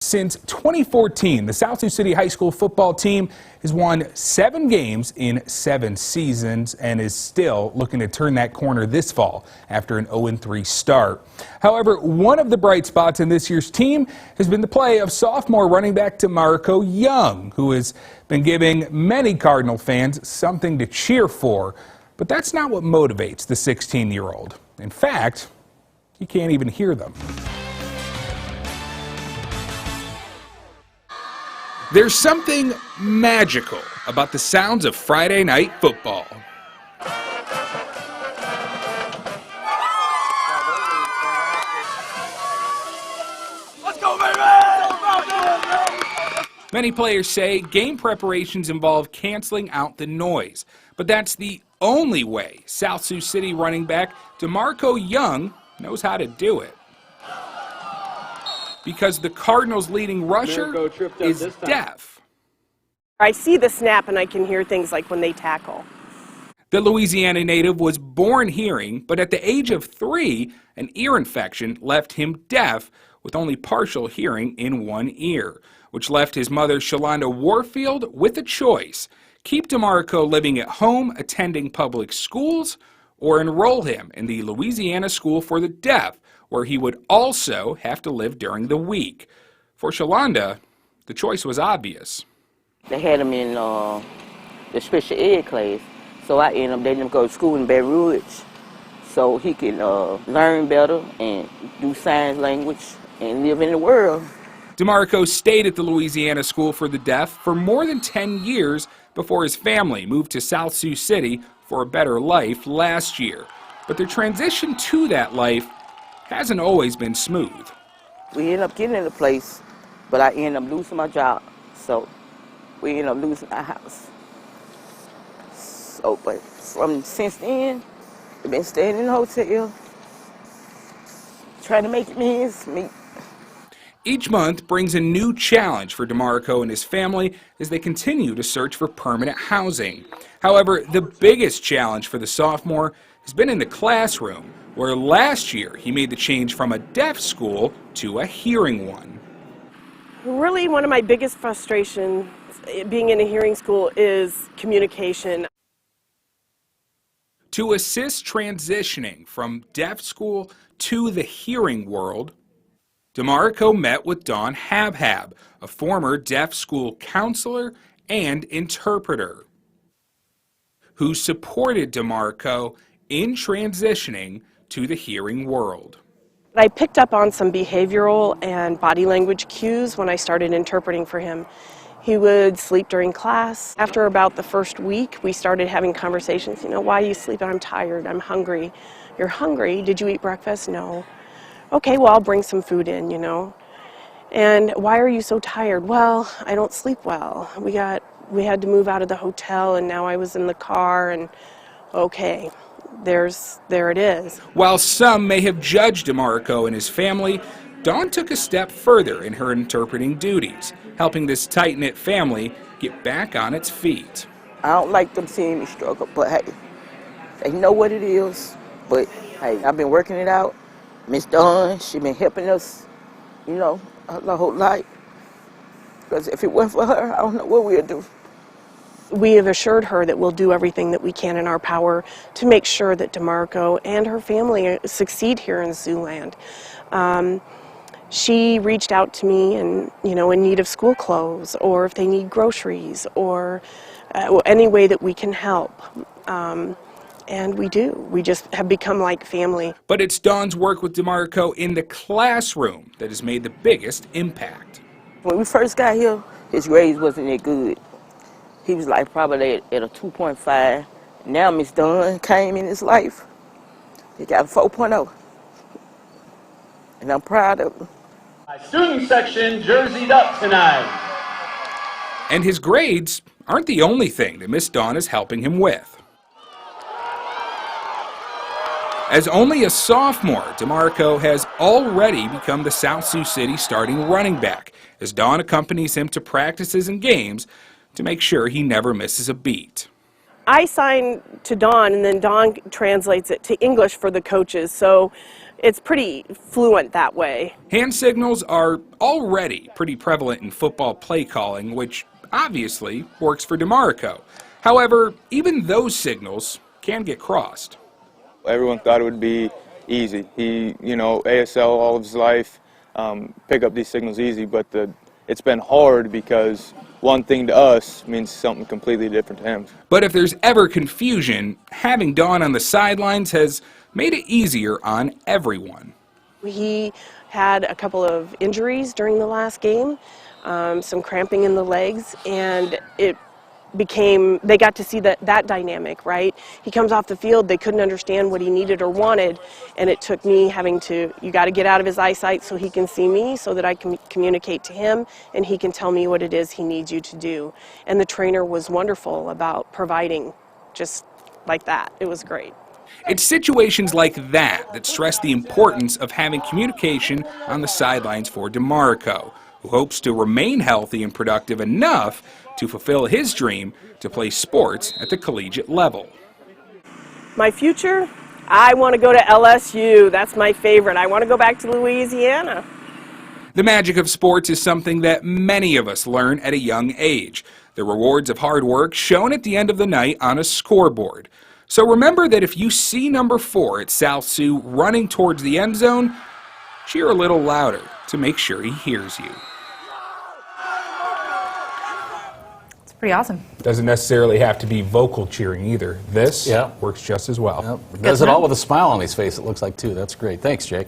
Since 2014, the South Sioux City High School football team has won 7 games in 7 seasons and is still looking to turn that corner this fall after an 0-3 start. However, one of the bright spots in this year's team has been the play of sophomore running back DeMarco Young, who has been giving many Cardinal fans something to cheer for. But that's not what motivates the 16-year-old. In fact, you can't even hear them. There's something magical about the sounds of Friday night football. Let's go, baby! Many players say game preparations involve canceling out the noise, but that's the only way South Sioux City running back DeMarco Young knows how to do it. Because the Cardinals' leading rusher is deaf. I see the snap and I can hear things like when they tackle. The Louisiana native was born hearing, but at the age of 3, an ear infection left him deaf with only partial hearing in one ear, which left his mother, Shalonda Warfield, with a choice: keep DeMarco living at home, attending public schools, or enroll him in the Louisiana School for the Deaf, where he would also have to live during the week. For Shalonda, the choice was obvious. They had him in the special ed class, so I ended up letting him go to school in Baton Rouge so he can learn better and do sign language and live in the world. DeMarco stayed at the Louisiana School for the Deaf for more than 10 years before his family moved to South Sioux City for a better life last year. But their transition to that life hasn't always been smooth. We ended up getting in a place, but I ended up losing my job, so we ended up losing our house. So, but since then, I've been staying in the hotel, trying to make ends meet. Each month brings a new challenge for DeMarco and his family as they continue to search for permanent housing. However, the biggest challenge for the sophomore has been in the classroom, where last year he made the change from a deaf school to a hearing one. Really, one of my biggest frustrations being in a hearing school is communication. To assist transitioning from deaf school to the hearing world, DeMarco met with Dawn Habhab, a former deaf school counselor and interpreter, who supported DeMarco in transitioning to the hearing world. I picked up on some behavioral and body language cues when I started interpreting for him. He would sleep during class. After about the first week, we started having conversations. You know, why are you sleeping? I'm tired, I'm hungry. You're hungry? Did you eat breakfast? No. Okay, well, I'll bring some food in, you know. And why are you so tired? Well, I don't sleep well. We had to move out of the hotel, and now I was in the car, and okay. There it is. While some may have judged DeMarco and his family, Dawn took a step further in her interpreting duties, helping this tight-knit family get back on its feet. I don't like them seeing me struggle, but hey, they know what it is. But hey, I've been working it out. Miss Dawn, she been helping us, you know, the whole life. Because if it wasn't for her, I don't know what we'd do. We have assured her that we'll do everything that we can in our power to make sure that DeMarco and her family succeed here in Siouxland. She reached out to me and, you know, in need of school clothes, or if they need groceries, or any way that we can help. And we do. We just have become like family. But it's Dawn's work with DeMarco in the classroom that has made the biggest impact. When we first got here, his grades wasn't that good. He was like probably at a 2.5. Now Miss Dawn came in his life. He got a 4.0. And I'm proud of him. My student section jerseyed up tonight. And his grades aren't the only thing that Miss Dawn is helping him with. As only a sophomore, DeMarco has already become the South Sioux City starting running back, as Dawn accompanies him to practices and games to make sure he never misses a beat. I sign to Dawn, and then Dawn translates it to English for the coaches. So it's pretty fluent that way. Hand signals are already pretty prevalent in football play calling, which obviously works for DeMarco. However, even those signals can get crossed. Everyone thought it would be easy. He, ASL all of his life, pick up these signals easy, but it's been hard because one thing to us means something completely different to him. But if there's ever confusion, having Dawn on the sidelines has made it easier on everyone. He had a couple of injuries during the last game, some cramping in the legs, and they got to see that dynamic, right? He comes off the field, they couldn't understand what he needed or wanted, and it took me you got to get out of his eyesight so he can see me, so that I can communicate to him and he can tell me what it is he needs you to do. And the trainer was wonderful about providing just like that. It was great. It's situations like that stress the importance of having communication on the sidelines for DeMarco, who hopes to remain healthy and productive enough to fulfill his dream to play sports at the collegiate level. My future? I want to go to LSU. That's my favorite. I want to go back to Louisiana. The magic of sports is something that many of us learn at a young age. The rewards of hard work shown at the end of the night on a scoreboard. So remember that if you see number 4 at South Sioux running towards the end zone, cheer a little louder to make sure he hears you. Pretty awesome. Doesn't necessarily have to be vocal cheering either. This works just as well. Yep. Does it all with a smile on his face, it looks like, too. That's great. Thanks, Jake.